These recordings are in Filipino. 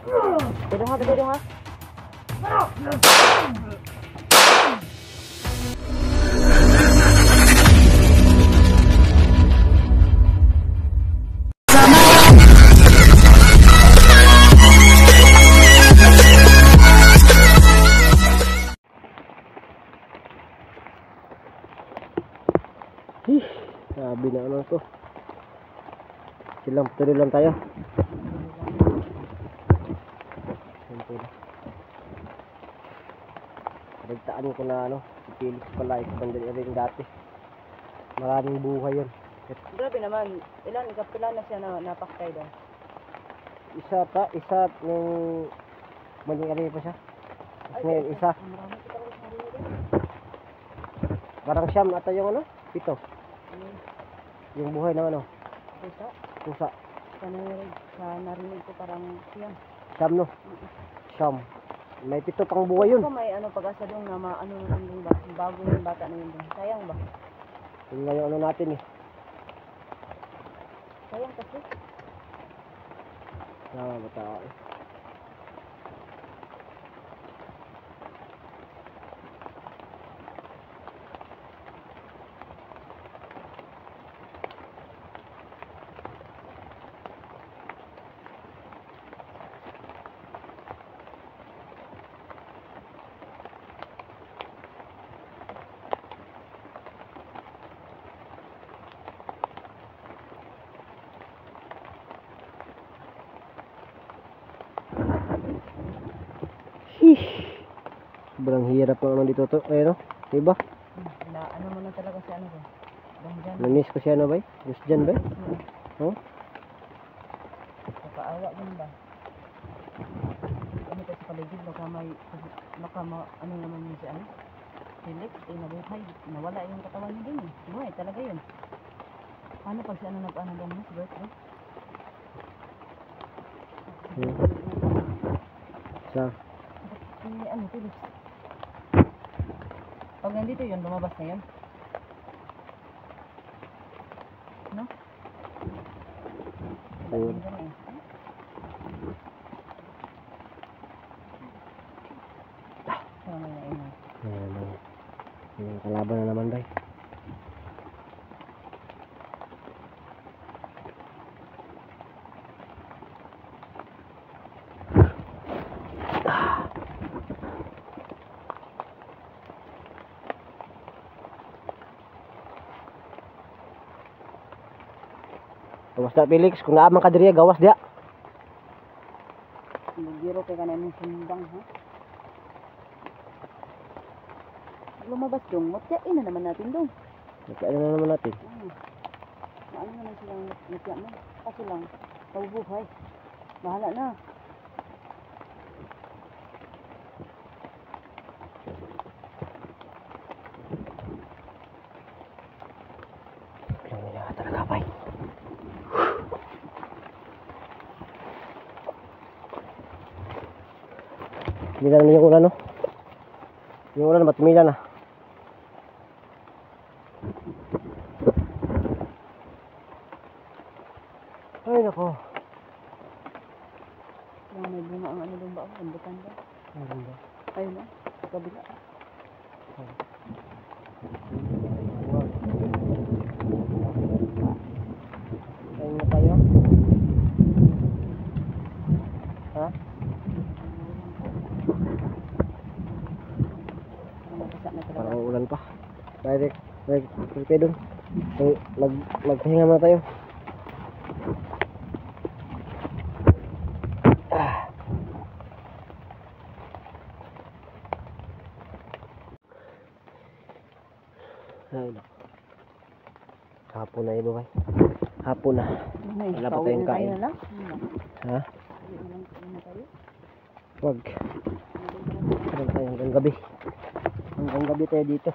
Dito ha, dito ha. Sabi na ano to. Silang tuloy lang tayo. Nagtaan ko na ano, si Felix pala, ikabandali rin dati. Maraming buhay yun. Grabe naman, pila na siya na napaktay daw. Isa nung maling ari pa siya. Ngayon isa. Parang siyam ata yung ano, 7. Yung buhay na ano. Pusa. Sa narinig ko parang siyam. Siyam no? Siyam. May 7 pang buhay yun. May ano pag-asa doon na ano naman ba? Bagong bata na yun doon. Sayang ba? Yun nga yung ano natin eh. Sayang kasi. Bata eh. Sobrang hirap ng ano dito to. Ayun o. Diba? Ano mo na talaga si ano ko. Namiss ko siya ano ba? Gusto dyan ba? Oh? Kapaawa din ba? Ano tayo sa paligid. Baka ano naman yun si ano? Felix, nabuhay. Nawala yung katawan niya din eh. Buhay talaga yun. Paano pag si ano nag-ano lang mo? Si birthday? Sa? Ano, Felix? Pag nandito yun, lumabas na yun. No? Ayun. Yung kalaban na naman ba? Gawas na Felix, kung naamang ka diriya, gawas dia. Nagiro kay kanan yung sundang ha. Lumabas dong, matyain na naman natin dong. Matyain na naman natin. Ano naman silang matya mo? Kaso lang, mabubuhay. Bahala na. Tumila na yung ulan no? Yung ulan matumila na. Ay nako. Yung may bunga ang ano doon ba? Rambutan ba? Ayun na, sa kabila. Ayun na tayo. Ha? Parang ulan pa. Direct tayo dun. Magpahinga muna tayo. Ay, hapon na iba ba? Hapon na. Wala pa tayong kain. Ha? Wag. Meron tayo hanggang gabi. Hanggang gabi tayo dito.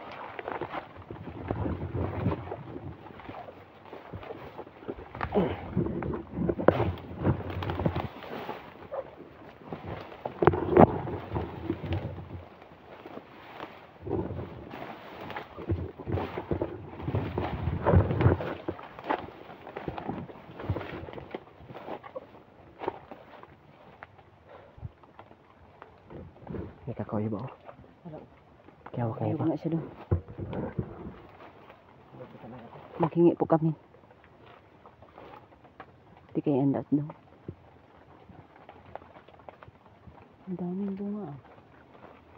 Kau iba oh. Harap. Kaya wag na Ayaw iba. nga siya doon. Maghingi po kami. Hindi kayo andat doon. Ang daming bunga ah.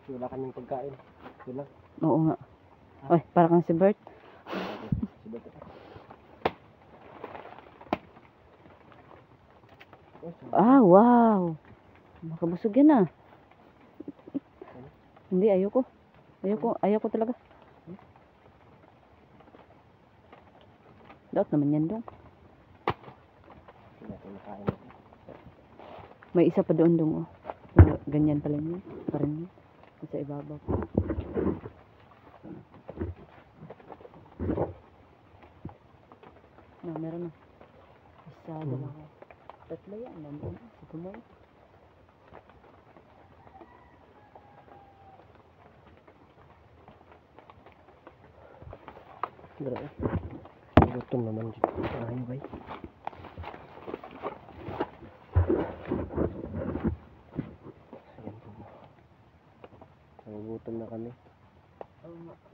Wala kaming pagkain. Wala. Oo nga. Ay, para kang si Bert. Ah, wow. Makabusog yan ah. Hindi, ayoko. Ayoko talaga. Dapat naman yan dong. May isa pa doon dong oh. Pero ganyan pala yun. Parang yun. Sa ibabaw. No, meron na. Isa, dalawa. Tatlo yan. Nandun. Sa tumoy. Grabe. Gutom naman dito. Ayaw bay. Ayan po. Nagugutom na kami.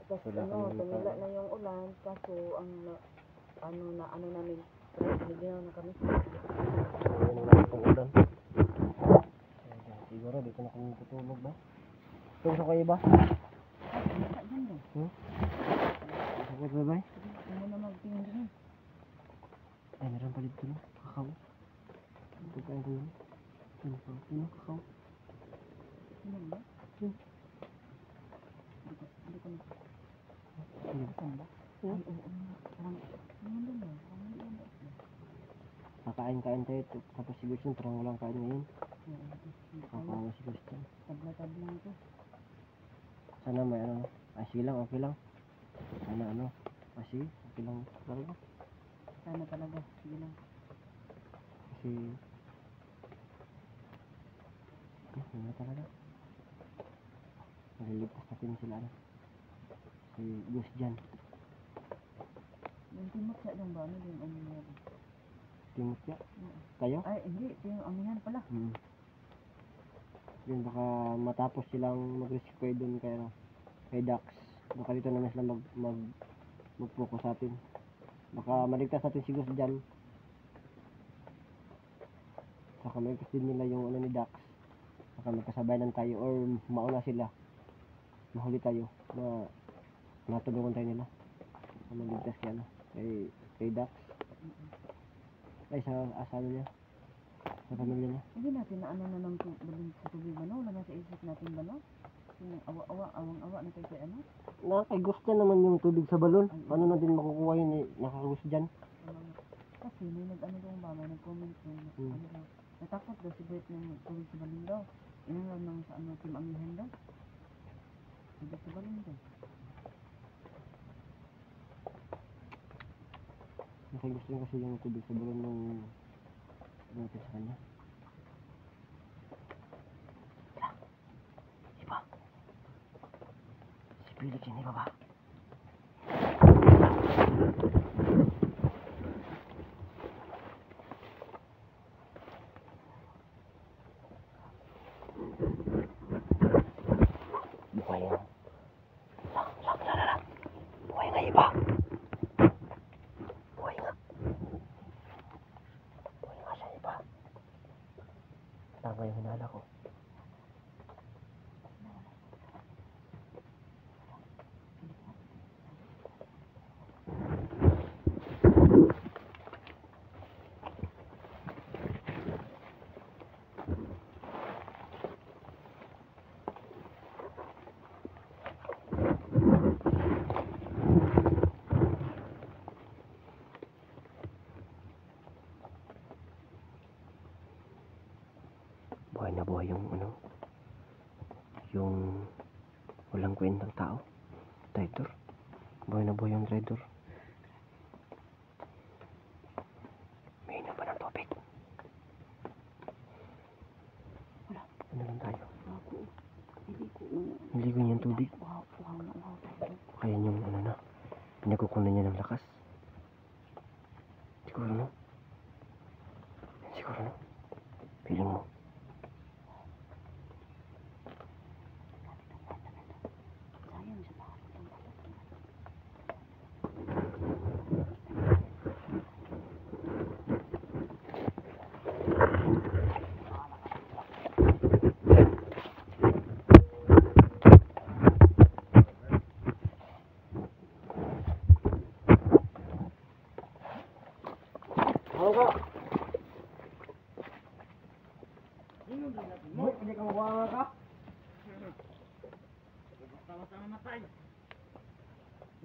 Tapos Wala kami tumila makain. na yung ulan. Kaso ang ano namin. Hindi na kami. Ayan na itong ulan. Ayan, siguro dito na kami tutulog ba? Tungso kayo ba? Diyan dong. Sakit ba bay? Hindi na magtingin din. Ay, meron pa dito no? Kakao. Ito pa yung ano pa? Ano kakao? Ano ba? Hmm. Hindi ko na. Ano? Saan ba? Ay, oo. Parang, ano ba? Kakain-kain tayo. Tapos si Gerson parang walang kain ngayon. Kakawa si Gerson. Tabla-tabla ito. Sana may ano. Ay, sige lang, okay lang. Sana ano. Ay, sige, okay lang. Talaga. Sana talaga. Sige lang. Kasi ano talaga. Naliligtas natin sila ano. Si Gus dyan. Yung timot siya dong ba? Ano yung ano niya? Timot ya. Kayo? Ay, hindi. Ito yung amihan pala. Yun baka matapos silang mag-rescue doon kay ano. Kay Dax. Baka dito naman sila mag-focus sa atin. Baka maligtas natin si Gus dyan. Saka maligtas din nila yung ano ni Dax. Saka magkasabayan tayo or mauna sila. Mahuli tayo na natulungan tayo nila. Na maligtas kay ano. Kay Dax. Ay sa asalo niya. Sa pamilya niya. Hindi natin na ano na ng balon sa tubig ba no? Wala na sa isip natin ba no? Yung awang-awa na tayo kay ano? Nakakagusto naman yung tubig sa balon. Paano natin makukuha yun eh? Nakakagusto dyan. Kasi may nag-ano doon ba? May nag-comment doon. Ano daw? Natakot daw si Bert ng tubig sa balon daw. Inangan ng sa ano, team amihan daw. Tubig sa balon daw. Nakakagusto niya kasi yung tubig sa balon nung natin sa kanya. Iba. Si Felix yun, iba ba? Buhay nga. Lang. Buhay nga iba. Buhay nga. Buhay nga siya iba. Tama yung hinala ko. Buhay na buhay yung ano, yung walang kwentang tao, traitor. Buhay na buhay yung traitor. May inom pa ng tubig. Wala. Ano lang tayo? Ako. Hindi ko yung tubig. Wow. Kaya yung ano na, pinagkukunan niya ng lakas. Siguro no? Siguro no? Piling mo. Ako ka. Boy, hindi ka mabuha ka? Basta namatay.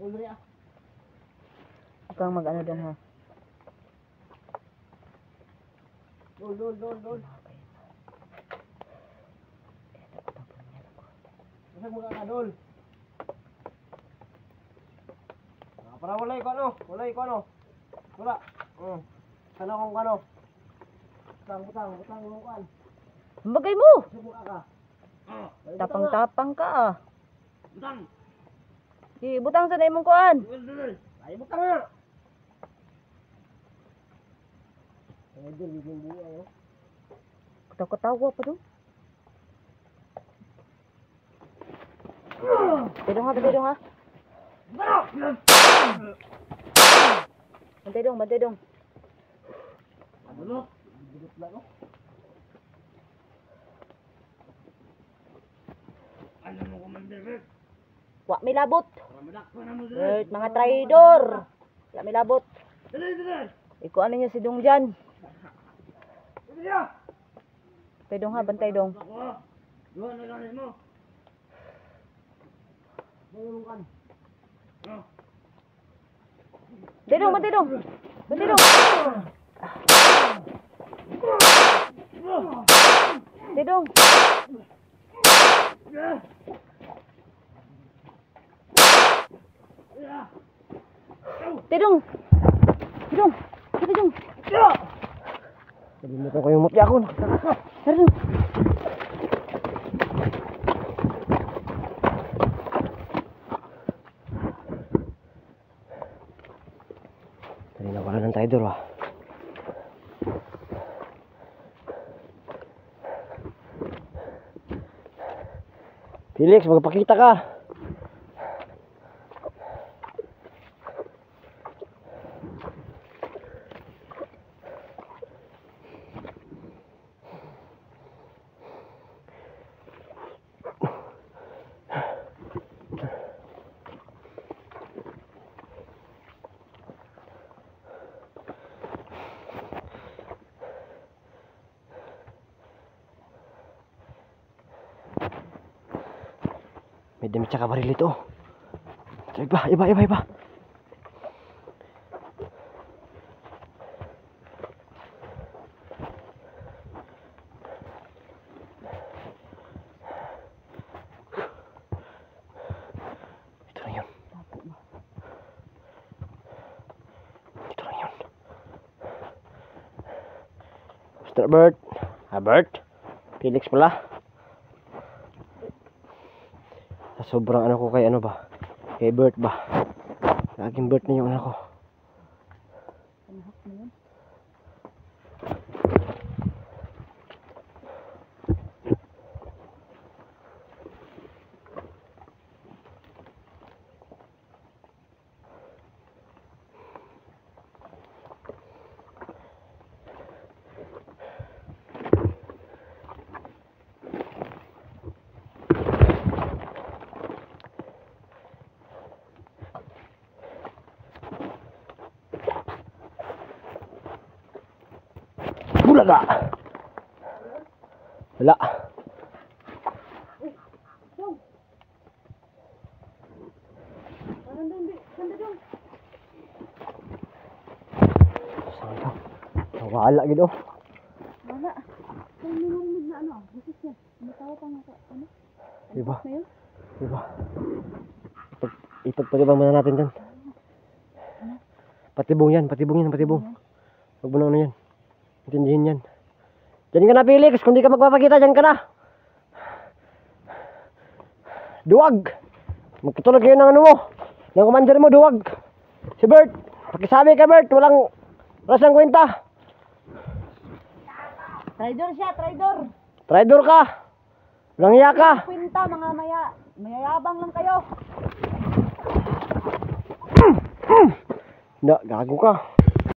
Mulri ah. Huwag kang mag-ano dyan ha. Dol. Masag mo ka dol. Para walay ko ano. Wala. Sana kung ano. Butang mo kan. Bagay mo! Subuka ka. Tapang-tapang ka ah. Butang. Si butang sa imong kuan. Ay butang nga. Ay dol, bigyan buhay oh. Katawa pa doon. Bantay dong ha. Bantay dong. Ano? Bigot lang oh. Ano mo commander Bert? Wa may labot. Ramadak pa na mo Bert, mga traidor. Wa may labot. Dali. Iko ano niya si Dong dyan. Dali ya. Bantay dong ha, bantay dong. Duha na lang mo. Bayong kan. Bantay dong. Bantay dong. Bantay dong. Tidong. Kalimutan ko yung mutya ko. Tidong. Kanina wala ng traidor ah. Felix, magpakita ka. May damit tsaka baril ito. Iba. Ito na yun. Mr. Bert. Bert. Felix pala. Sobrang ano ko kay ano ba? Kay Bert ba? Laging Bert na yung ano ko. Panahak mo yun. Bulaga! Wala. Saan ka? Wala gitu. Wala. Kaya may narinig na ano. Busis niya. Matawa pa nga sa ano. Diba? Na yun? Diba? Ipagpagibang muna natin dyan. Patibong yan. Huwag mo na ano yan. Intindihin yan. Diyan ka na, Felix. Kung di ka magpapakita, diyan ka na. Duwag. Magkatulog kayo ng ano mo. Ng commander mo, duwag. Si Bert. Pakisabi ka, Bert. Walang rasang kwenta. Traidor siya, traidor. Traidor ka. Walang iya ka. Kwenta, mga mayayabang lang kayo. Gago ka.